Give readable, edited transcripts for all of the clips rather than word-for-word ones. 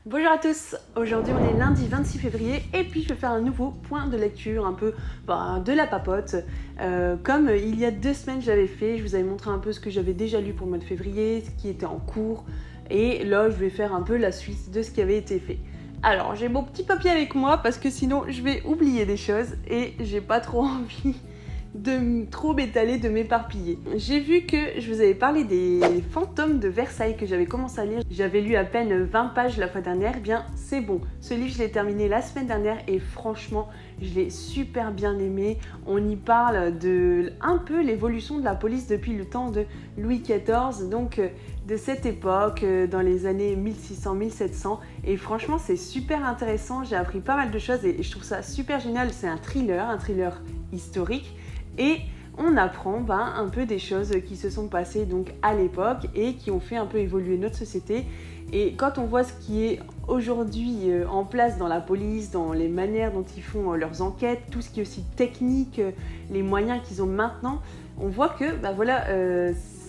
Bonjour à tous, aujourd'hui on est lundi 26 février et puis je vais faire un nouveau point de lecture, un peu de la papote. Comme il y a 2 semaines j'avais fait, je vous avais montré un peu ce que j'avais déjà lu pour le mois de février, ce qui était en cours. Et là je vais faire un peu la suite de ce qui avait été fait. Alors j'ai mon petit papier avec moi parce que sinon je vais oublier des choses et j'ai pas trop envie de trop m'étaler, de m'éparpiller. J'ai vu que je vous avais parlé des fantômes de Versailles que j'avais commencé à lire. J'avais lu à peine 20 pages la fois dernière. Eh bien, c'est bon. Ce livre, je l'ai terminé la semaine dernière et franchement, je l'ai super bien aimé. On y parle de un peu l'évolution de la police depuis le temps de Louis XIV, donc de cette époque, dans les années 1600-1700. Et franchement, c'est super intéressant. J'ai appris pas mal de choses et je trouve ça super génial. C'est un thriller historique. Et on apprend un peu des choses qui se sont passées donc à l'époque et qui ont fait un peu évoluer notre société. Et quand on voit ce qui est aujourd'hui en place dans la police, dans les manières dont ils font leurs enquêtes, tout ce qui est aussi technique, les moyens qu'ils ont maintenant, on voit que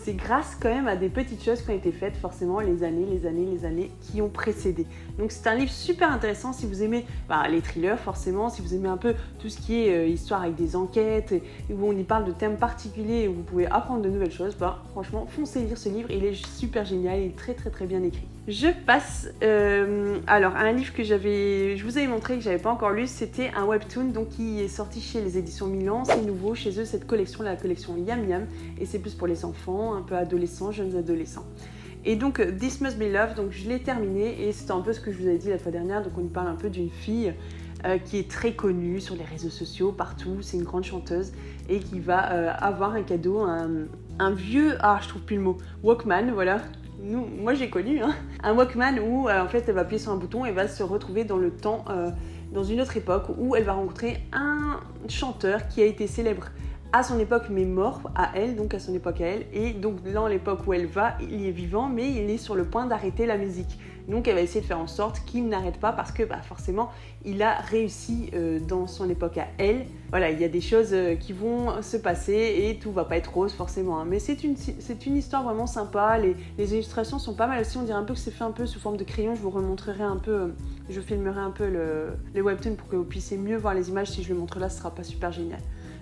c'est grâce quand même à des petites choses qui ont été faites forcément les années qui ont précédé. Donc c'est un livre super intéressant si vous aimez les thrillers forcément, si vous aimez un peu tout ce qui est histoire avec des enquêtes, où on y parle de thèmes particuliers et où vous pouvez apprendre de nouvelles choses, franchement foncez lire ce livre, il est super génial, il est très très très bien écrit. Je passe alors à un livre que je vous avais montré que j'avais pas encore lu, c'était un webtoon donc qui est sorti chez les éditions Milan, c'est nouveau chez eux cette collection, la collection Yam Yam, et c'est plus pour les enfants, un peu adolescents, jeunes adolescents. Et donc This Must Be Love, donc je l'ai terminé et c'était un peu ce que je vous avais dit la fois dernière, donc on y parle un peu d'une fille qui est très connue sur les réseaux sociaux, partout, c'est une grande chanteuse et qui va avoir un cadeau, un vieux, je trouve plus le mot, Walkman, voilà. Moi j'ai connu, un Walkman où en fait elle va appuyer sur un bouton et va se retrouver dans le temps, dans une autre époque où elle va rencontrer un chanteur qui a été célèbre à son époque mais mort à elle, donc à son époque à elle, et donc dans l'époque où elle va, il est vivant mais il est sur le point d'arrêter la musique. Donc elle va essayer de faire en sorte qu'il n'arrête pas parce que forcément il a réussi dans son époque à elle. Voilà, il y a des choses qui vont se passer et tout va pas être rose forcément, mais c'est une histoire vraiment sympa, les illustrations sont pas mal aussi, on dirait un peu que c'est fait un peu sous forme de crayon, je vous remontrerai un peu, je filmerai un peu les webtoons pour que vous puissiez mieux voir les images, si je le montre là ce sera pas super génial.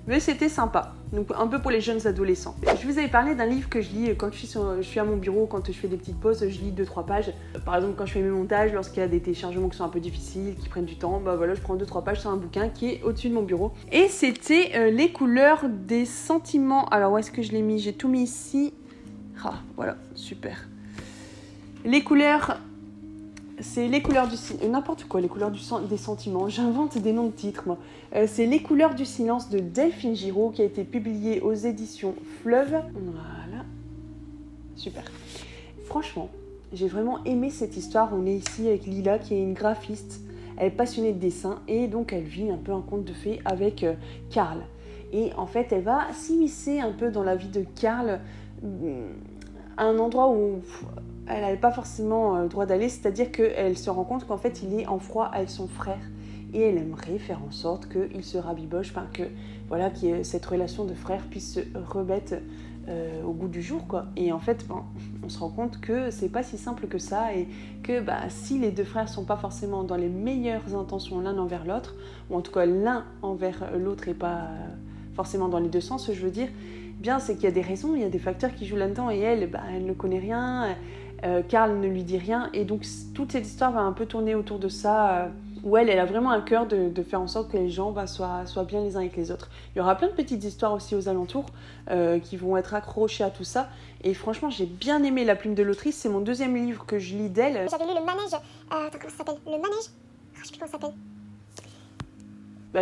Mais c'était sympa, donc un peu pour les jeunes adolescents. Je vous avais parlé d'un livre que je lis quand je suis à mon bureau, quand je fais des petites pauses, je lis 2-3 pages. Par exemple, quand je fais mes montages, lorsqu'il y a des téléchargements qui sont un peu difficiles, qui prennent du temps, je prends 2-3 pages sur un bouquin qui est au-dessus de mon bureau. Et c'était Les couleurs des sentiments. Alors où est-ce que je l'ai mis? J'ai tout mis ici. Voilà, super. Les couleurs... C'est les couleurs du silence, n'importe quoi, les couleurs des sentiments, j'invente des noms de titres moi. C'est Les couleurs du silence de Delphine Giraud qui a été publié aux éditions Fleuve. Voilà, super. Franchement, j'ai vraiment aimé cette histoire. On est ici avec Lila qui est une graphiste, elle est passionnée de dessin et donc elle vit un peu un conte de fées avec Karl. Et en fait, elle va s'immiscer un peu dans la vie de Karl, à un endroit où... elle n'avait pas forcément le droit d'aller, c'est-à-dire qu'elle se rend compte qu'en fait il est en froid avec son frère et elle aimerait faire en sorte qu'il se rabiboche, que cette relation de frère puisse se remettre au goût du jour quoi. Et en fait on se rend compte que c'est pas si simple que ça et que si les deux frères sont pas forcément dans les meilleures intentions l'un envers l'autre, ou en tout cas l'un envers l'autre et pas forcément dans les deux sens, je veux dire, c'est qu'il y a des raisons, il y a des facteurs qui jouent là-dedans et elle ne connaît rien. Karl ne lui dit rien et donc toute cette histoire va un peu tourner autour de ça où elle a vraiment un cœur de faire en sorte que les gens soient bien les uns avec les autres. Il y aura plein de petites histoires aussi aux alentours qui vont être accrochées à tout ça et franchement j'ai bien aimé La plume de l'autrice, c'est mon 2e livre que je lis d'elle. J'avais lu Le Manège, comment ça s'appelle? Le Manège, je sais plus comment ça s'appelle.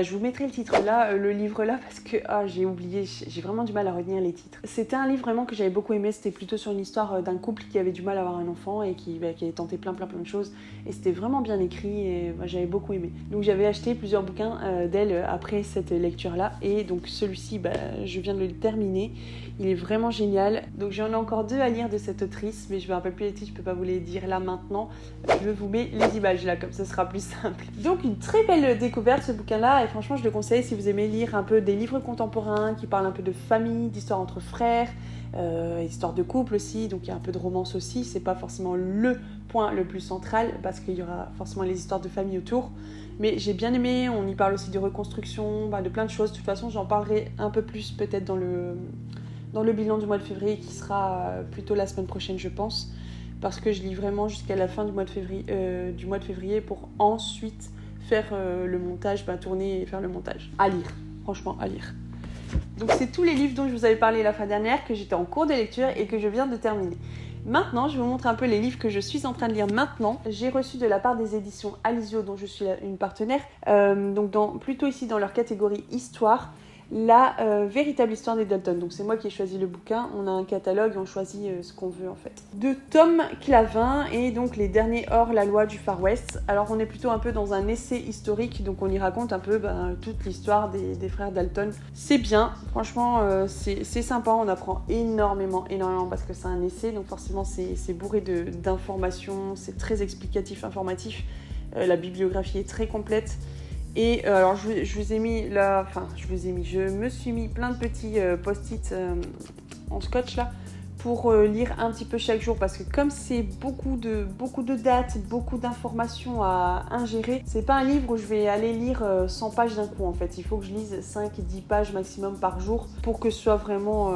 Je vous mettrai le titre là, le livre là, parce que j'ai oublié, j'ai vraiment du mal à retenir les titres. C'était un livre vraiment que j'avais beaucoup aimé, c'était plutôt sur une histoire d'un couple qui avait du mal à avoir un enfant et qui avait tenté plein de choses. Et c'était vraiment bien écrit et j'avais beaucoup aimé. Donc j'avais acheté plusieurs bouquins d'elle après cette lecture là. Et donc celui-ci, je viens de le terminer. Il est vraiment génial. Donc j'en ai encore 2 à lire de cette autrice, mais je me rappelle plus les titres, je peux pas vous les dire là maintenant. Je vous mets les images là, comme ça sera plus simple. Donc une très belle découverte ce bouquin là. Et franchement, je le conseille si vous aimez lire un peu des livres contemporains qui parlent un peu de famille, d'histoire entre frères, histoire de couple aussi, donc il y a un peu de romance aussi. C'est pas forcément le point le plus central parce qu'il y aura forcément les histoires de famille autour. Mais j'ai bien aimé, on y parle aussi de reconstruction, de plein de choses. De toute façon, j'en parlerai un peu plus peut-être dans le bilan du mois de février qui sera plutôt la semaine prochaine, je pense. Parce que je lis vraiment jusqu'à la fin du mois de février pour ensuite faire le montage, tourner et faire le montage. À lire, franchement, à lire. Donc c'est tous les livres dont je vous avais parlé la fois dernière, que j'étais en cours de lecture et que je viens de terminer. Maintenant, je vais vous montrer un peu les livres que je suis en train de lire maintenant. J'ai reçu de la part des éditions Alizio, dont je suis une partenaire, donc plutôt ici dans leur catégorie histoire, la véritable histoire des Dalton. Donc c'est moi qui ai choisi le bouquin, on a un catalogue et on choisit ce qu'on veut en fait. De Tom Clavin et donc les derniers hors la loi du Far West. Alors on est plutôt un peu dans un essai historique, donc on y raconte un peu toute l'histoire des frères Dalton. C'est bien, franchement c'est sympa, on apprend énormément parce que c'est un essai, donc forcément c'est bourré d'informations, c'est très explicatif, informatif. La bibliographie est très complète. Et alors je me suis mis plein de petits post-it en scotch là pour lire un petit peu chaque jour parce que comme c'est beaucoup de dates, beaucoup d'informations à ingérer, c'est pas un livre où je vais aller lire 100 pages d'un coup en fait. Il faut que je lise 5-10 pages maximum par jour pour que ce soit vraiment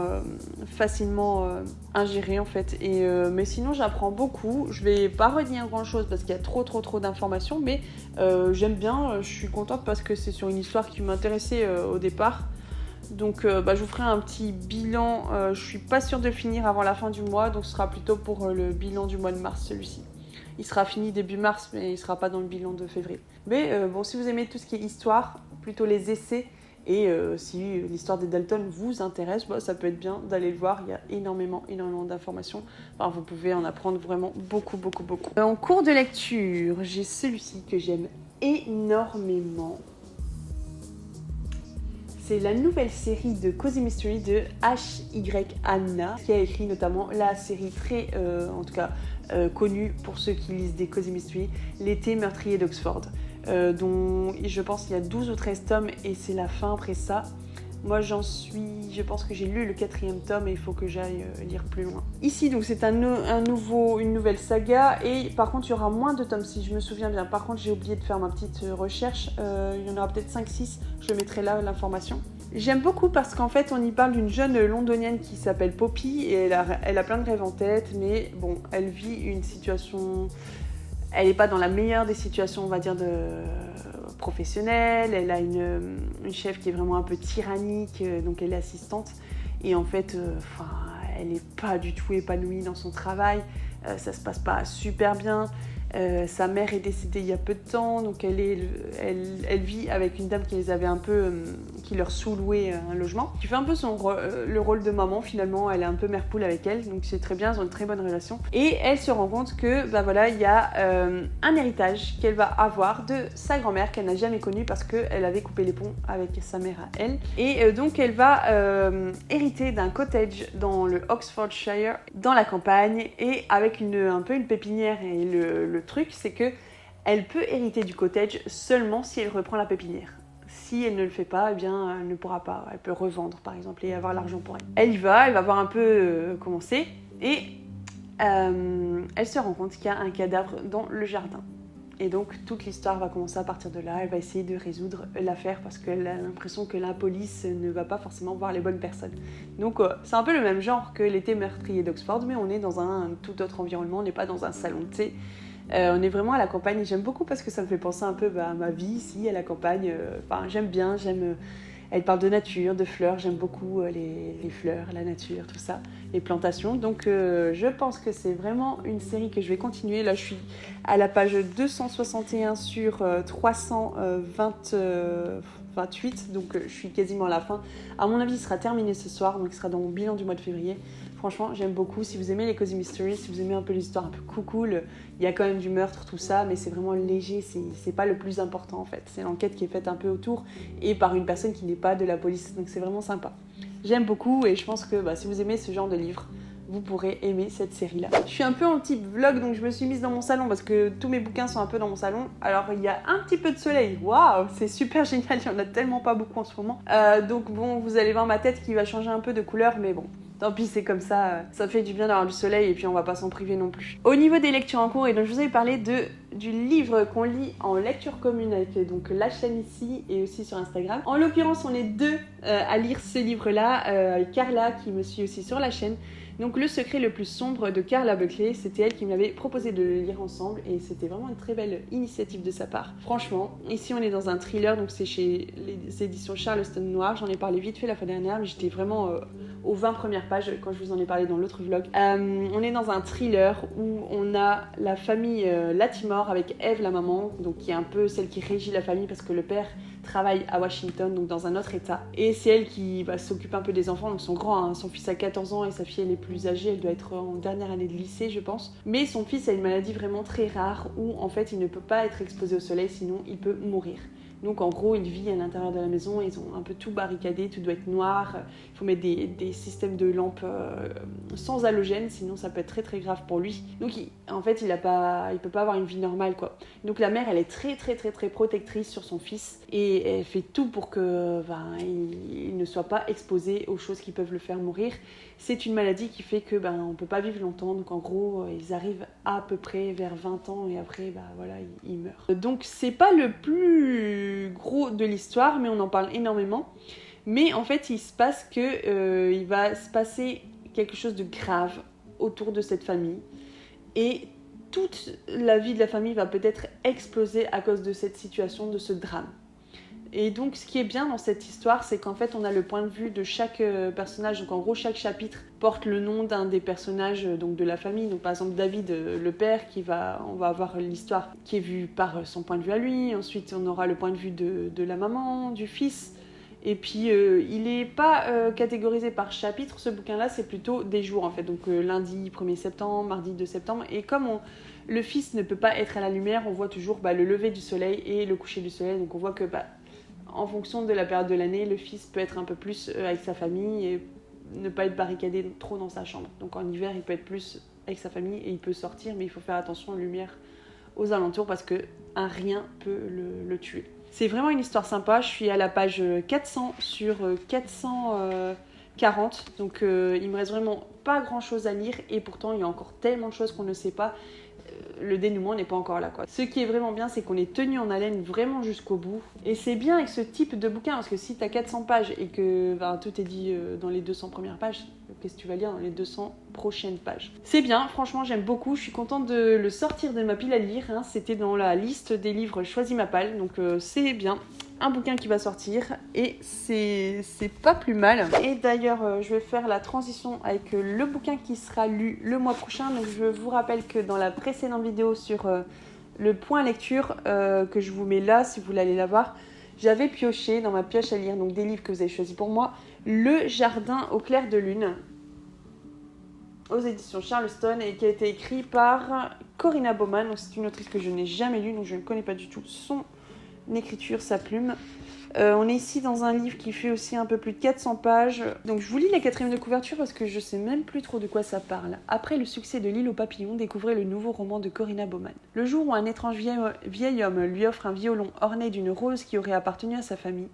facilement ingéré en fait. Mais sinon j'apprends beaucoup. Je vais pas relire grand chose parce qu'il y a trop d'informations, mais j'aime bien, je suis contente parce que c'est sur une histoire qui m'intéressait au départ. Donc je vous ferai un petit bilan, je suis pas sûre de le finir avant la fin du mois, donc ce sera plutôt pour le bilan du mois de mars celui-ci. Il sera fini début mars, mais il sera pas dans le bilan de février. Mais si vous aimez tout ce qui est histoire, plutôt les essais, et si l'histoire des Dalton vous intéresse, ça peut être bien d'aller le voir, il y a énormément d'informations. Enfin, vous pouvez en apprendre vraiment beaucoup. En cours de lecture, j'ai celui-ci que j'aime énormément. C'est la nouvelle série de Cozy Mystery de H.Y. Anna, qui a écrit notamment la série très, connue pour ceux qui lisent des Cozy Mystery, L'été meurtrier d'Oxford, dont je pense qu'il y a 12 ou 13 tomes et c'est la fin après ça. Moi je pense que j'ai lu le 4e tome et il faut que j'aille lire plus loin. Ici donc c'est une nouvelle saga et par contre il y aura moins de tomes si je me souviens bien. Par contre j'ai oublié de faire ma petite recherche, il y en aura peut-être 5-6, je mettrai là l'information. J'aime beaucoup parce qu'en fait on y parle d'une jeune londonienne qui s'appelle Poppy et elle a plein de rêves en tête, mais bon elle vit une situation... Elle n'est pas dans la meilleure des situations, on va dire, professionnelles. Elle a une chef qui est vraiment un peu tyrannique, donc elle est assistante. Et en fait, elle n'est pas du tout épanouie dans son travail. Ça se passe pas super bien. Sa mère est décédée il y a peu de temps, donc elle vit avec une dame qui les avait un peu, qui leur sous-louait un logement, qui fait un peu le rôle de maman finalement. Elle est un peu mère poule avec elle, donc c'est très bien, ils ont une très bonne relation. Et elle se rend compte que il y a un héritage qu'elle va avoir de sa grand-mère qu'elle n'a jamais connue parce qu'elle avait coupé les ponts avec sa mère à elle. Et donc elle va hériter d'un cottage dans le Oxfordshire, dans la campagne, et avec un peu une pépinière. Et le truc, c'est que elle peut hériter du cottage seulement si elle reprend la pépinière. Si elle ne le fait pas, eh bien, elle ne pourra pas. Elle peut revendre, par exemple, et avoir l'argent pour elle. Elle y va, elle va voir un peu comment c'est, et elle se rend compte qu'il y a un cadavre dans le jardin. Et donc, toute l'histoire va commencer à partir de là. Elle va essayer de résoudre l'affaire parce qu'elle a l'impression que la police ne va pas forcément voir les bonnes personnes. Donc, c'est un peu le même genre que L'été meurtrier d'Oxford, mais on est dans un tout autre environnement. On n'est pas dans un salon de thé. On est vraiment à la campagne et j'aime beaucoup parce que ça me fait penser un peu à ma vie ici, à la campagne. J'aime bien, elle parle de nature, de fleurs, j'aime beaucoup les fleurs, la nature, tout ça, les plantations. Donc je pense que c'est vraiment une série que je vais continuer. Là je suis à la page 261 sur 328, donc je suis quasiment à la fin. À mon avis il sera terminé ce soir, donc il sera dans mon bilan du mois de février. Franchement, j'aime beaucoup. Si vous aimez les Cozy Mysteries, si vous aimez un peu l'histoire un peu cool, il y a quand même du meurtre, tout ça, mais c'est vraiment léger, c'est pas le plus important en fait. C'est l'enquête qui est faite un peu autour et par une personne qui n'est pas de la police, donc c'est vraiment sympa. J'aime beaucoup et je pense que si vous aimez ce genre de livre, vous pourrez aimer cette série-là. Je suis un peu en type vlog, donc je me suis mise dans mon salon parce que tous mes bouquins sont un peu dans mon salon. Alors il y a un petit peu de soleil, waouh, c'est super génial, il y en a tellement pas beaucoup en ce moment. Donc bon, vous allez voir ma tête qui va changer un peu de couleur, mais bon. tant pis, c'est comme ça fait du bien d'avoir du soleil et puis on va pas s'en priver non plus. Au niveau des lectures en cours, et donc je vous avais parlé du livre qu'on lit en lecture commune avec donc la chaîne ici et aussi sur Instagram. En l'occurrence, on est deux à lire ce livre-là, avec Carla qui me suit aussi sur la chaîne. Donc Le secret le plus sombre de Carla Buckley, c'était elle qui m'avait proposé de le lire ensemble et c'était vraiment une très belle initiative de sa part. Franchement, ici on est dans un thriller, donc c'est chez les éditions Charleston Noir, j'en ai parlé vite fait la fois dernière, mais j'étais vraiment aux 20 premières pages quand je vous en ai parlé dans l'autre vlog. On est dans un thriller où on a la famille Latimore avec Eve la maman, donc qui est un peu celle qui régit la famille parce que le père travaille à Washington, donc dans un autre état. Et c'est elle qui s'occupe un peu des enfants, donc son grand, hein, son fils a 14 ans et sa fille elle est plus âgée, elle doit être en dernière année de lycée je pense. Mais son fils a une maladie vraiment très rare où en fait il ne peut pas être exposé au soleil sinon il peut mourir. Donc en gros, il vit à l'intérieur de la maison, ils ont un peu tout barricadé, tout doit être noir. Il faut mettre des systèmes de lampes sans halogène, sinon ça peut être très très grave pour lui. Donc en fait, il peut pas avoir une vie normale quoi. Donc la mère, elle est très très très très protectrice sur son fils et elle fait tout pour que il ne soit pas exposé aux choses qui peuvent le faire mourir. C'est une maladie qui fait que on peut pas vivre longtemps. Donc en gros, ils arrivent à peu près vers 20 ans et après voilà, ils meurent. Donc c'est pas le plus gros de l'histoire, mais on en parle énormément. Mais en fait, il se passe que il va se passer quelque chose de grave autour de cette famille et toute la vie de la famille va peut-être exploser à cause de cette situation, de ce drame. Et donc ce qui est bien dans cette histoire, c'est qu'en fait on a le point de vue de chaque personnage. Donc en gros chaque chapitre porte le nom d'un des personnages donc, de la famille. Donc par exemple David, le père, on va avoir l'histoire qui est vue par son point de vue à lui. Ensuite on aura le point de vue de la maman, du fils. Et puis il n'est pas catégorisé par chapitre, ce bouquin-là, c'est plutôt des jours en fait. Donc lundi 1er septembre, mardi 2 septembre. Et comme le fils ne peut pas être à la lumière, on voit toujours le lever du soleil et le coucher du soleil. Donc on voit que en fonction de la période de l'année, le fils peut être un peu plus avec sa famille et ne pas être barricadé trop dans sa chambre. Donc en hiver, il peut être plus avec sa famille et il peut sortir, mais il faut faire attention aux lumières aux alentours parce qu'un rien peut le tuer. C'est vraiment une histoire sympa. Je suis à la page 400 sur 440, donc il me reste vraiment pas grand chose à lire et pourtant il y a encore tellement de choses qu'on ne sait pas. Le dénouement n'est pas encore là quoi. Ce qui est vraiment bien, c'est qu'on est tenu en haleine vraiment jusqu'au bout. Et c'est bien avec ce type de bouquin, parce que si t'as 400 pages et que tout est dit dans les 200 premières pages, qu'est-ce que tu vas lire dans les 200 prochaines pages? C'est bien, franchement j'aime beaucoup, je suis contente de le sortir de ma pile à lire, hein. C'était dans la liste des livres Choisis ma palle, donc c'est bien. Un bouquin qui va sortir et c'est pas plus mal. Et d'ailleurs, je vais faire la transition avec le bouquin qui sera lu le mois prochain. Donc je vous rappelle que dans la précédente vidéo sur le point lecture que je vous mets là, si vous voulez aller la voir, j'avais pioché dans ma pioche à lire, donc des livres que vous avez choisis pour moi, Le Jardin au clair de lune, aux éditions Charleston et qui a été écrit par Corinna Baumann. Donc c'est une autrice que je n'ai jamais lue, donc je ne connais pas du tout son écriture, sa plume. On est ici dans un livre qui fait aussi un peu plus de 400 pages. Donc je vous lis la 4e de couverture parce que je sais même plus trop de quoi ça parle. Après le succès de L'île aux papillons, découvrez le nouveau roman de Corinna Baumann. Le jour où un étrange vieil homme lui offre un violon orné d'une rose qui aurait appartenu à sa famille,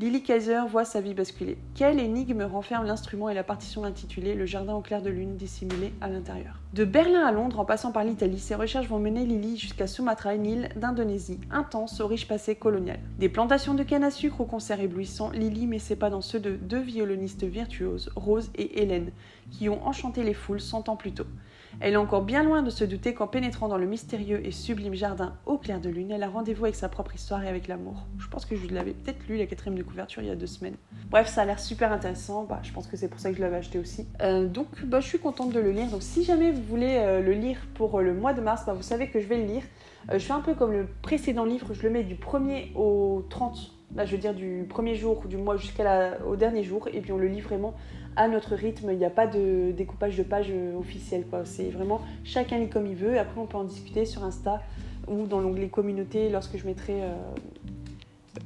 Lily Kaiser voit sa vie basculer. Quelle énigme renferme l'instrument et la partition intitulée Le Jardin au clair de lune dissimulé à l'intérieur. De Berlin à Londres, en passant par l'Italie, ses recherches vont mener Lily jusqu'à Sumatra, une île d'Indonésie, intense au riche passé colonial. Des plantations de canne à sucre aux concerts éblouissants, Lily met ses pas dans ceux de deux violonistes virtuoses, Rose et Hélène, qui ont enchanté les foules 100 ans plus tôt. Elle est encore bien loin de se douter qu'en pénétrant dans le mystérieux et sublime jardin au clair de lune, elle a rendez-vous avec sa propre histoire et avec l'amour. Je pense que je l'avais peut-être lu la 4e de couverture il y a 2 semaines. Bref, ça a l'air super intéressant, je pense que c'est pour ça que je l'avais acheté aussi. Donc je suis contente de le lire. Donc si jamais vous voulez le lire pour le mois de mars, vous savez que je vais le lire. Je fais un peu comme le précédent livre, je le mets du 1er au 30, là je veux dire du premier jour du mois jusqu'au dernier jour, et puis on le lit vraiment à notre rythme. Il n'y a pas de découpage de pages officiel quoi. C'est vraiment chacun lit comme il veut, et après on peut en discuter sur Insta ou dans l'onglet communauté lorsque je mettrai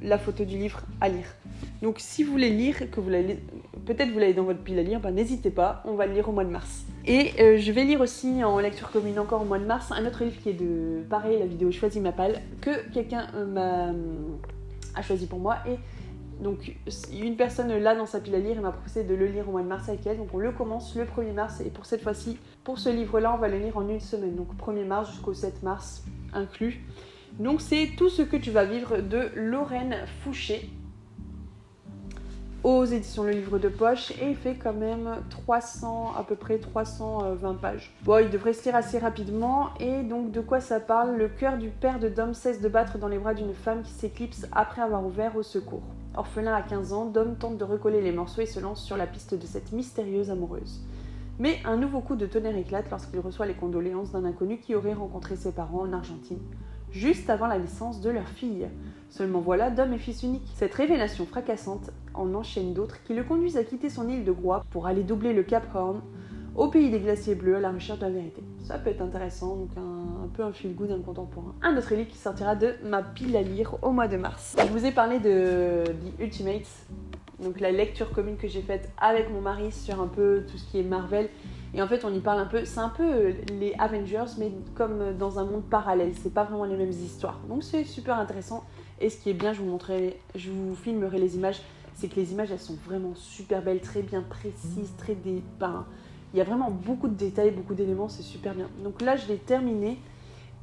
la photo du livre à lire. Donc si vous voulez lire, que vous l'avez, peut-être vous l'avez dans votre pile à lire, n'hésitez pas, on va le lire au mois de mars. Et je vais lire aussi en lecture commune encore au mois de mars un autre livre qui est de, pareil, la vidéo Choisis ma palle, que quelqu'un a choisi pour moi. Et Donc une personne l'a dans sa pile à lire et m'a proposé de le lire au mois de mars avec elle. Donc on le commence le 1er mars et pour cette fois-ci, pour ce livre-là, on va le lire en une semaine. Donc 1er mars jusqu'au 7 mars inclus. Donc c'est Tout ce que tu vas vivre de Lorraine Fouché aux éditions Le Livre de Poche et il fait quand même à peu près 320 pages. Bon, il devrait se lire assez rapidement et donc de quoi ça parle? Le cœur du père de Dom cesse de battre dans les bras d'une femme qui s'éclipse après avoir ouvert au secours. Orphelin à 15 ans, Dom tente de recoller les morceaux et se lance sur la piste de cette mystérieuse amoureuse. Mais un nouveau coup de tonnerre éclate lorsqu'il reçoit les condoléances d'un inconnu qui aurait rencontré ses parents en Argentine, juste avant la naissance de leur fille. Seulement voilà, Dom est fils unique. Cette révélation fracassante en enchaîne d'autres qui le conduisent à quitter son île de Groix pour aller doubler le Cap Horn, au pays des glaciers bleus, à la recherche de la vérité. Ça peut être intéressant, donc un peu un feel-good, un contemporain. Un autre livre qui sortira de ma pile à lire au mois de mars. Je vous ai parlé de The Ultimates, donc la lecture commune que j'ai faite avec mon mari sur un peu tout ce qui est Marvel. Et en fait, on y parle un peu, c'est un peu les Avengers, mais comme dans un monde parallèle. C'est pas vraiment les mêmes histoires. Donc c'est super intéressant. Et ce qui est bien, je vous filmerai les images, c'est que les images, elles sont vraiment super belles, très bien précises, il y a vraiment beaucoup de détails, beaucoup d'éléments, c'est super bien. Donc là, je l'ai terminé.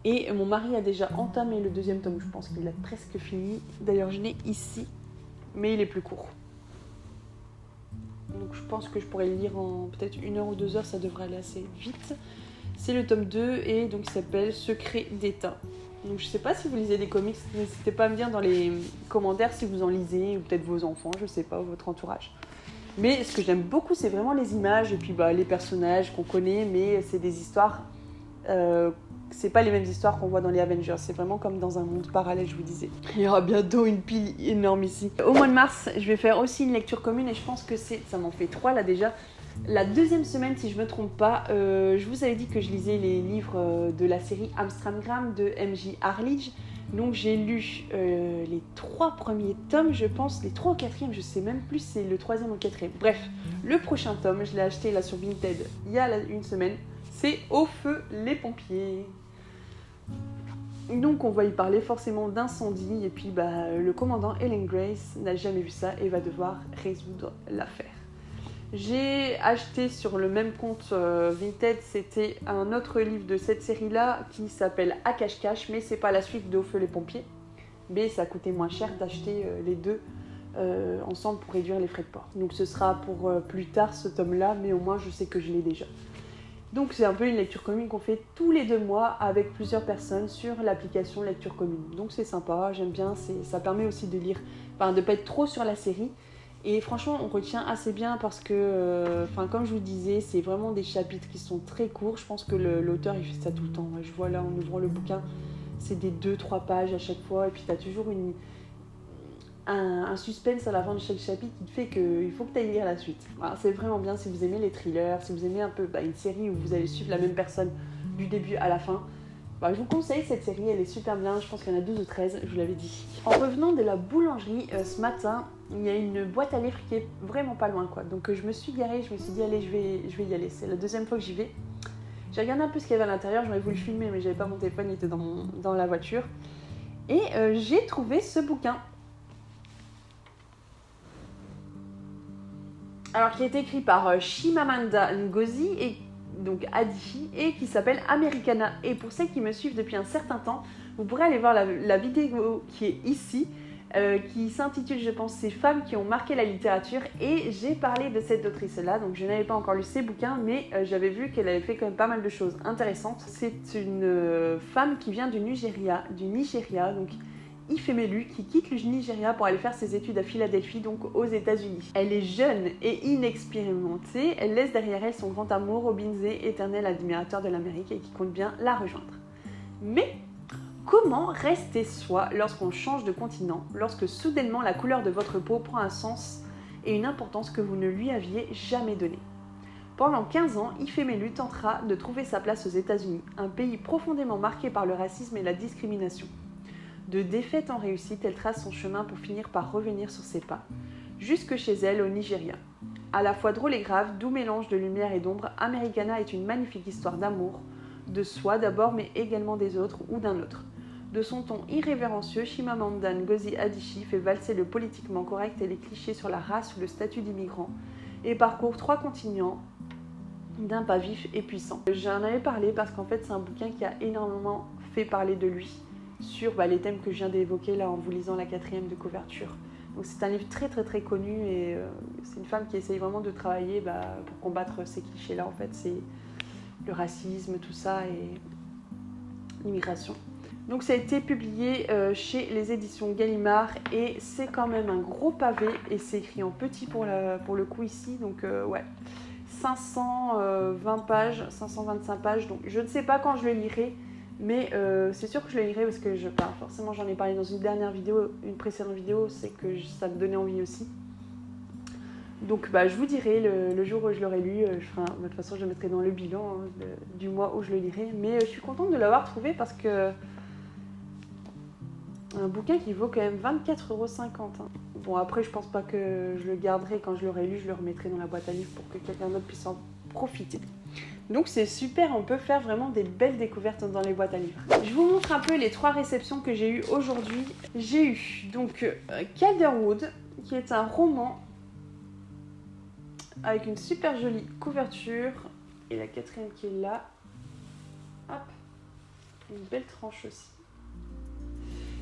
Et mon mari a déjà entamé le 2e tome, je pense qu'il a presque fini. D'ailleurs, je l'ai ici, mais il est plus court. Donc je pense que je pourrais le lire en peut-être 1 heure ou 2 heures, ça devrait aller assez vite. C'est le tome 2 et donc il s'appelle Secret d'État. Donc je sais pas si vous lisez des comics, n'hésitez pas à me dire dans les commentaires si vous en lisez, ou peut-être vos enfants, je sais pas, ou votre entourage. Mais ce que j'aime beaucoup, c'est vraiment les images et puis les personnages qu'on connaît, mais c'est des histoires... c'est pas les mêmes histoires qu'on voit dans les Avengers, c'est vraiment comme dans un monde parallèle, je vous disais. Il y aura bientôt une pile énorme ici. Au mois de mars, je vais faire aussi une lecture commune et je pense que ça m'en fait 3 là déjà. La 2e semaine, si je me trompe pas, je vous avais dit que je lisais les livres de la série Amstramgram de M.J. Arledge. Donc j'ai lu les 3 premiers tomes, je pense, les 3 ou 4e, je sais même plus si c'est le 3e ou le 4e. Bref, le prochain tome, je l'ai acheté là sur Vinted il y a une semaine, c'est Au feu les pompiers. Donc on va y parler forcément d'incendie et puis le commandant Ellen Grace n'a jamais vu ça et va devoir résoudre l'affaire. J'ai acheté sur le même compte Vinted, c'était un autre livre de cette série-là qui s'appelle À cache-cache, mais c'est pas la suite d'Au feu les pompiers. Mais ça coûtait moins cher d'acheter les deux ensemble pour réduire les frais de port. Donc ce sera pour plus tard ce tome-là, mais au moins je sais que je l'ai déjà. Donc c'est un peu une lecture commune qu'on fait tous les 2 mois avec plusieurs personnes sur l'application lecture commune. Donc c'est sympa, j'aime bien, ça permet aussi de lire, de pas être trop sur la série. Et franchement, on retient assez bien parce que, comme je vous disais, c'est vraiment des chapitres qui sont très courts. Je pense que l'auteur, il fait ça tout le temps. Je vois là, en ouvrant le bouquin, c'est des 2-3 pages à chaque fois. Et puis, tu as toujours un suspense à la fin de chaque chapitre qui te fait qu'il faut que tu ailles lire la suite. Alors, c'est vraiment bien si vous aimez les thrillers, si vous aimez un peu une série où vous allez suivre la même personne du début à la fin. Je vous conseille cette série, elle est super bien, je pense qu'il y en a 12 ou 13, je vous l'avais dit. En revenant de la boulangerie ce matin, il y a une boîte à livres qui est vraiment pas loin quoi. Donc je me suis garée, je me suis dit allez je vais y aller, c'est la 2e fois que j'y vais. J'ai regardé un peu ce qu'il y avait à l'intérieur, j'aurais voulu filmer mais j'avais pas mon téléphone, il était dans la voiture. Et j'ai trouvé ce bouquin. Alors qui est écrit par Chimamanda Ngozi et donc Adichie et qui s'appelle Americana. Et pour celles qui me suivent depuis un certain temps, vous pourrez aller voir la vidéo qui est ici, qui s'intitule, je pense, Ces femmes qui ont marqué la littérature. Et j'ai parlé de cette autrice-là, donc je n'avais pas encore lu ses bouquins, mais j'avais vu qu'elle avait fait quand même pas mal de choses intéressantes. C'est une femme qui vient du Nigeria, donc Ifemelu, qui quitte le Nigeria pour aller faire ses études à Philadelphie, donc aux États-Unis. Elle est jeune et inexpérimentée, elle laisse derrière elle son grand amour, Obinze, éternel admirateur de l'Amérique et qui compte bien la rejoindre. Mais comment rester soi lorsqu'on change de continent, lorsque soudainement la couleur de votre peau prend un sens et une importance que vous ne lui aviez jamais donnée? Pendant 15 ans, Ifemelu tentera de trouver sa place aux États-Unis, un pays profondément marqué par le racisme et la discrimination. De défaite en réussite, elle trace son chemin pour finir par revenir sur ses pas, jusque chez elle au Nigeria. À la fois drôle et grave, doux mélange de lumière et d'ombre, Americana est une magnifique histoire d'amour, de soi d'abord mais également des autres ou d'un autre. De son ton irrévérencieux, Chimamanda Ngozi Adichie fait valser le politiquement correct et les clichés sur la race ou le statut d'immigrant et parcourt 3 continents d'un pas vif et puissant. J'en avais parlé parce qu'en fait c'est un bouquin qui a énormément fait parler de lui sur les thèmes que je viens d'évoquer là en vous lisant la 4e de couverture. Donc c'est un livre très très très connu et c'est une femme qui essaye vraiment de travailler pour combattre ces clichés là en fait, c'est le racisme, tout ça et l'immigration. Donc ça a été publié chez les éditions Gallimard et c'est quand même un gros pavé et c'est écrit en petit pour le coup ici, donc ouais, 520 pages, 525 pages, donc je ne sais pas quand je le lirai, mais c'est sûr que je le lirai parce que forcément j'en ai parlé dans une précédente vidéo, c'est que ça me donnait envie aussi. Donc je vous dirai le jour où je l'aurai lu, de toute façon je le mettrai dans le bilan du mois où je le lirai, mais je suis contente de l'avoir trouvé parce que un bouquin qui vaut quand même 24,50 €. Bon après je pense pas que je le garderai quand je l'aurai lu, je le remettrai dans la boîte à livres pour que quelqu'un d'autre puisse en profiter. Donc c'est super, on peut faire vraiment des belles découvertes dans les boîtes à livres. Je vous montre un peu les 3 réceptions que j'ai eues aujourd'hui. J'ai eu donc Calderwood, qui est un roman avec une super jolie couverture. Et la 4e qui est là. Hop, une belle tranche aussi.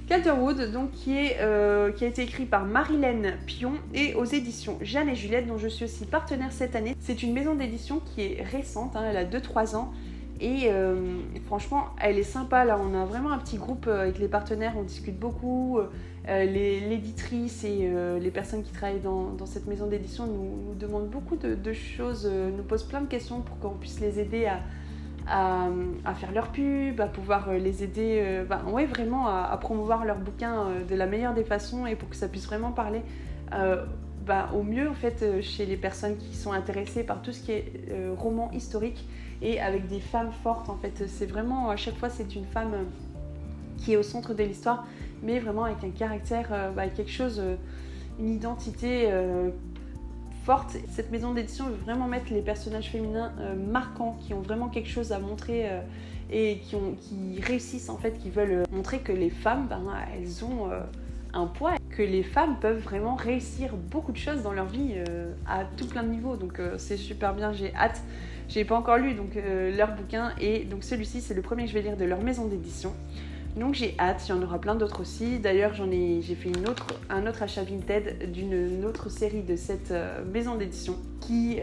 Calderwood, donc, qui a été écrit par Marilène Pion et aux éditions Jeanne et Juliette, dont je suis aussi partenaire cette année. C'est une maison d'édition qui est récente, elle a 2-3 ans. Et franchement, elle est sympa. Là, on a vraiment un petit groupe avec les partenaires, on discute beaucoup. L'éditrice et les personnes qui travaillent dans cette maison d'édition nous demandent beaucoup de choses, nous posent plein de questions pour qu'on puisse les aider à faire leur pub, à pouvoir les aider vraiment à promouvoir leur bouquin de la meilleure des façons et pour que ça puisse vraiment parler au mieux en fait, chez les personnes qui sont intéressées par tout ce qui est roman historique et avec des femmes fortes en fait. C'est vraiment, à chaque fois c'est une femme qui est au centre de l'histoire, mais vraiment avec un caractère, quelque chose, une identité forte. Cette maison d'édition veut vraiment mettre les personnages féminins marquants, qui ont vraiment quelque chose à montrer et qui réussissent en fait, qui veulent montrer que les femmes, elles ont un poids, que les femmes peuvent vraiment réussir beaucoup de choses dans leur vie à tout plein de niveaux. Donc c'est super bien, j'ai hâte. J'ai pas encore lu donc leur bouquin et donc celui-ci c'est le premier que je vais lire de leur maison d'édition. Donc j'ai hâte, il y en aura plein d'autres aussi. D'ailleurs j'ai fait un autre achat Vinted d'une autre série de cette maison d'édition qui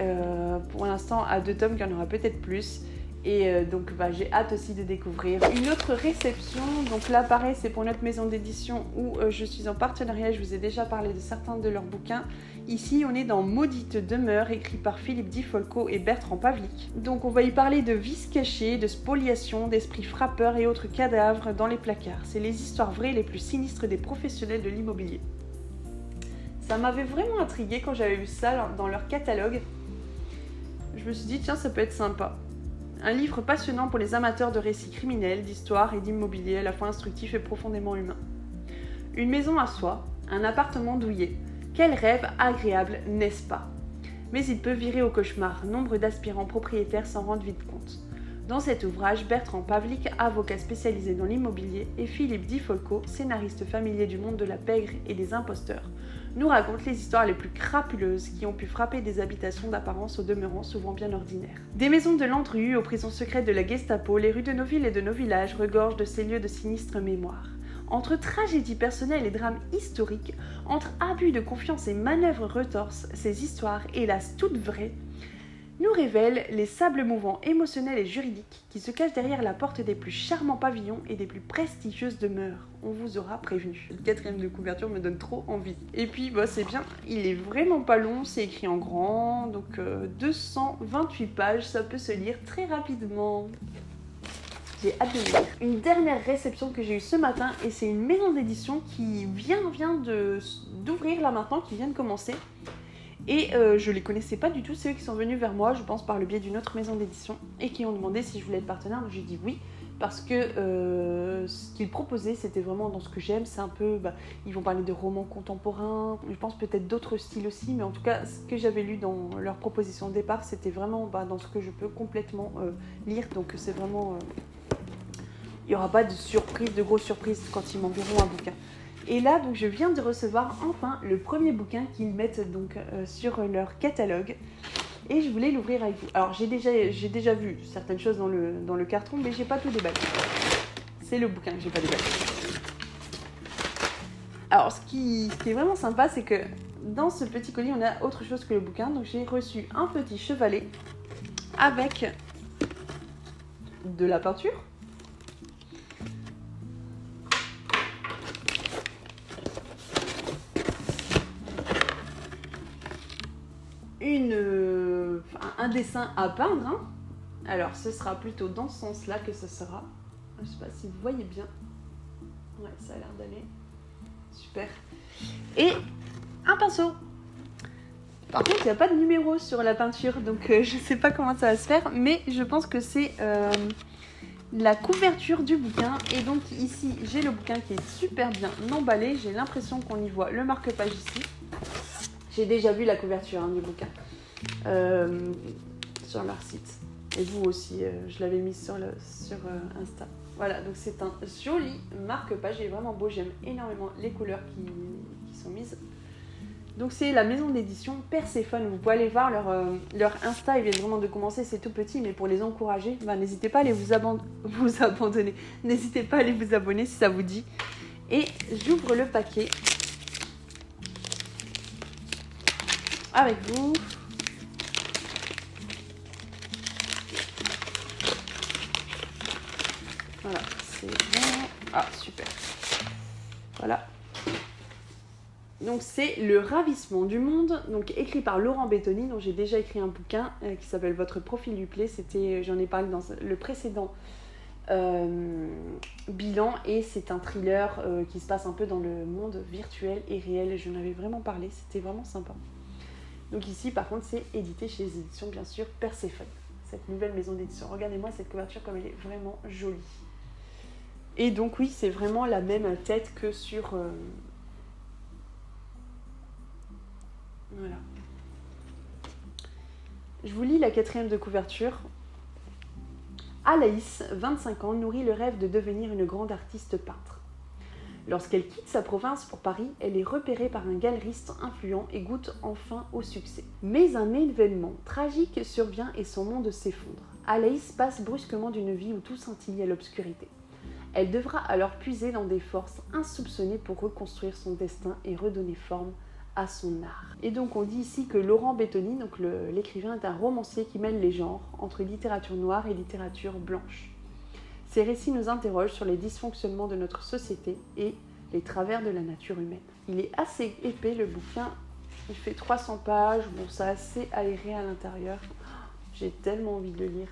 pour l'instant a 2 tomes, qu'il y en aura peut-être plus. Et donc j'ai hâte aussi de découvrir. Une autre réception, donc là pareil c'est pour notre maison d'édition où je suis en partenariat, je vous ai déjà parlé de certains de leurs bouquins. Ici on est dans Maudite demeure, écrit par Philippe Di Folco et Bertrand Pavlik. Donc on va y parler de vices cachés, de spoliation, d'esprits frappeurs et autres cadavres dans les placards. C'est les histoires vraies les plus sinistres des professionnels de l'immobilier. Ça m'avait vraiment intriguée quand j'avais vu ça dans leur catalogue. Je me suis dit tiens ça peut être sympa. Un livre passionnant pour les amateurs de récits criminels, d'histoire et d'immobilier, à la fois instructif et profondément humain. Une maison à soi, un appartement douillet. Quel rêve agréable, n'est-ce pas? Mais il peut virer au cauchemar, nombre d'aspirants propriétaires s'en rendent vite compte. Dans cet ouvrage, Bertrand Pavlik, avocat spécialisé dans l'immobilier, et Philippe Di Folco, scénariste familier du monde de la pègre et des imposteurs, nous racontent les histoires les plus crapuleuses qui ont pu frapper des habitations d'apparence au demeurant souvent bien ordinaires. Des maisons de l'Andru aux prisons secrètes de la Gestapo, les rues de nos villes et de nos villages regorgent de ces lieux de sinistre mémoire. Entre tragédies personnelles et drames historiques, entre abus de confiance et manœuvres retorses, ces histoires, hélas toutes vraies, nous révèlent les sables mouvants émotionnels et juridiques qui se cachent derrière la porte des plus charmants pavillons et des plus prestigieuses demeures. On vous aura prévenu. Le 4e de couverture me donne trop envie. Et puis c'est bien, il est vraiment pas long, c'est écrit en grand, donc 228 pages, ça peut se lire très rapidement. J'ai hâte de lire. Une dernière réception que j'ai eue ce matin et c'est une maison d'édition qui vient d'ouvrir là maintenant, qui vient de commencer. Et je les connaissais pas du tout, c'est eux qui sont venus vers moi, je pense par le biais d'une autre maison d'édition, et qui ont demandé si je voulais être partenaire. Donc j'ai dit oui, parce que ce qu'ils proposaient, c'était vraiment dans ce que j'aime. C'est un peu, ils vont parler de romans contemporains, je pense peut-être d'autres styles aussi, mais en tout cas, ce que j'avais lu dans leur proposition de départ, c'était vraiment dans ce que je peux complètement lire. Donc c'est vraiment il n'y aura pas de surprise, de grosses surprises quand ils m'enverront un bouquin. Et là, donc, je viens de recevoir enfin le premier bouquin qu'ils mettent donc, sur leur catalogue. Et je voulais l'ouvrir avec vous. Alors, j'ai déjà vu certaines choses dans le carton, mais j'ai pas tout déballé. C'est le bouquin que j'ai pas déballé. Alors, ce qui est vraiment sympa, c'est que dans ce petit colis, on a autre chose que le bouquin. Donc, j'ai reçu un petit chevalet avec de la peinture. Un dessin à peindre. Hein. Alors, ce sera plutôt dans ce sens-là que ce sera. Je sais pas si vous voyez bien. Ouais, ça a l'air d'aller. Super. Et un pinceau. Par contre, il n'y a pas de numéro sur la peinture, donc je ne sais pas comment ça va se faire, mais je pense que c'est la couverture du bouquin. Et donc ici, j'ai le bouquin qui est super bien emballé. J'ai l'impression qu'on y voit le marque-page ici. J'ai déjà vu la couverture du bouquin sur leur site. Et vous aussi, je l'avais mis sur Insta. Voilà, donc c'est un joli marque-page, il est vraiment beau, j'aime énormément les couleurs qui sont mises. Donc c'est la maison d'édition Perséphone, vous pouvez aller voir leur Insta, ils viennent vraiment de commencer, c'est tout petit, mais pour les encourager, n'hésitez pas à aller vous abandonner, n'hésitez pas à aller vous abonner si ça vous dit. Et j'ouvre le paquet avec vous. Voilà, c'est bon. Ah, super. Voilà. Donc c'est Le Ravissement du Monde, donc écrit par Laurent Bettoni, dont j'ai déjà écrit un bouquin qui s'appelle Votre profil lui plaît. J'en ai parlé dans le précédent bilan, et c'est un thriller qui se passe un peu dans le monde virtuel et réel. Et j'en avais vraiment parlé, c'était vraiment sympa. Donc ici, par contre, c'est édité chez les éditions, bien sûr, Perséphone, cette nouvelle maison d'édition. Regardez-moi cette couverture comme elle est vraiment jolie. Et donc oui, c'est vraiment la même tête que sur... Voilà. Je vous lis la 4e de couverture. Alaïs, 25 ans, nourrit le rêve de devenir une grande artiste peintre. Lorsqu'elle quitte sa province pour Paris, elle est repérée par un galeriste influent et goûte enfin au succès. Mais un événement tragique survient et son monde s'effondre. Alaïs passe brusquement d'une vie où tout scintille à l'obscurité. Elle devra alors puiser dans des forces insoupçonnées pour reconstruire son destin et redonner forme à son art. Et donc on dit ici que Laurent Bettoni, donc l'écrivain, est un romancier qui mêle les genres entre littérature noire et littérature blanche. Ces récits nous interrogent sur les dysfonctionnements de notre société et les travers de la nature humaine. Il est assez épais le bouquin, il fait 300 pages, bon c'est assez aéré à l'intérieur. J'ai tellement envie de le lire.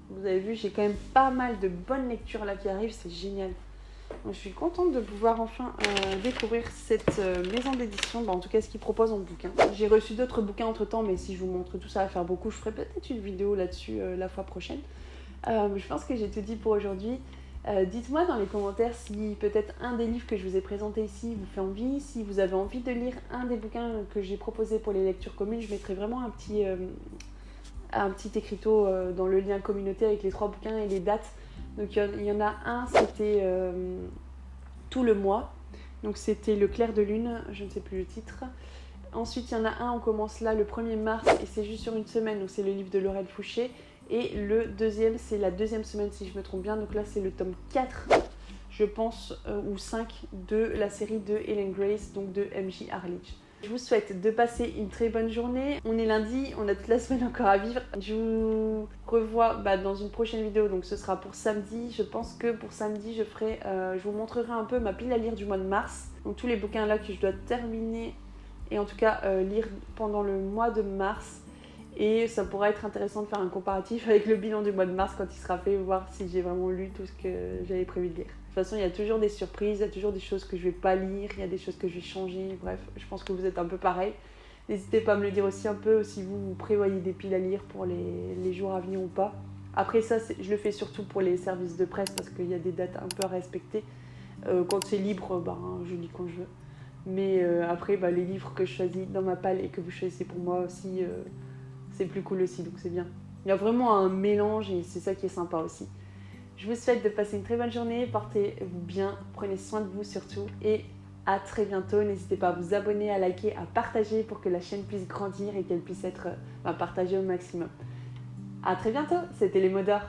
Vous avez vu, j'ai quand même pas mal de bonnes lectures là qui arrivent, c'est génial. Donc, je suis contente de pouvoir enfin découvrir cette maison d'édition, en tout cas ce qu'ils proposent en bouquin. J'ai reçu d'autres bouquins entre temps, mais si je vous montre tout ça va faire beaucoup, je ferai peut-être une vidéo là-dessus la fois prochaine. Je pense que j'ai tout dit pour aujourd'hui. Dites-moi dans les commentaires si peut-être un des livres que je vous ai présenté ici vous fait envie, si vous avez envie de lire un des bouquins que j'ai proposé pour les lectures communes. Je mettrai vraiment un petit écriteau dans le lien communauté avec les 3 bouquins et les dates. Donc il y en a un, c'était Tout le mois, donc c'était Le clair de lune, je ne sais plus le titre. Ensuite il y en a un, on commence là le 1er mars et c'est juste sur une semaine, donc c'est le livre de Laurel Fouché. Et le deuxième, c'est la 2e semaine si je me trompe bien, donc là c'est le tome 4, je pense, ou 5 de la série de Ellen Grace, donc de M.J. Harlich. Je vous souhaite de passer une très bonne journée. On est lundi, on a toute la semaine encore à vivre. Je vous revois dans une prochaine vidéo, donc ce sera pour samedi. Je pense que pour samedi, je vous montrerai un peu ma pile à lire du mois de mars. Donc tous les bouquins là que je dois terminer et en tout cas lire pendant le mois de mars. Et ça pourrait être intéressant de faire un comparatif avec le bilan du mois de mars quand il sera fait, voir si j'ai vraiment lu tout ce que j'avais prévu de lire. De toute façon, il y a toujours des surprises, il y a toujours des choses que je ne vais pas lire, il y a des choses que je vais changer, bref, je pense que vous êtes un peu pareil. N'hésitez pas à me le dire aussi un peu si vous prévoyez des piles à lire pour les jours à venir ou pas. Après ça, je le fais surtout pour les services de presse parce qu'il y a des dates un peu à respecter. Quand c'est libre, je lis quand je veux. Mais après, les livres que je choisis dans ma palle et que vous choisissez pour moi aussi, c'est plus cool aussi, donc c'est bien. Il y a vraiment un mélange et c'est ça qui est sympa aussi. Je vous souhaite de passer une très bonne journée, portez-vous bien, prenez soin de vous surtout et à très bientôt. N'hésitez pas à vous abonner, à liker, à partager pour que la chaîne puisse grandir et qu'elle puisse être partagée au maximum. À très bientôt, c'était les mots d'or.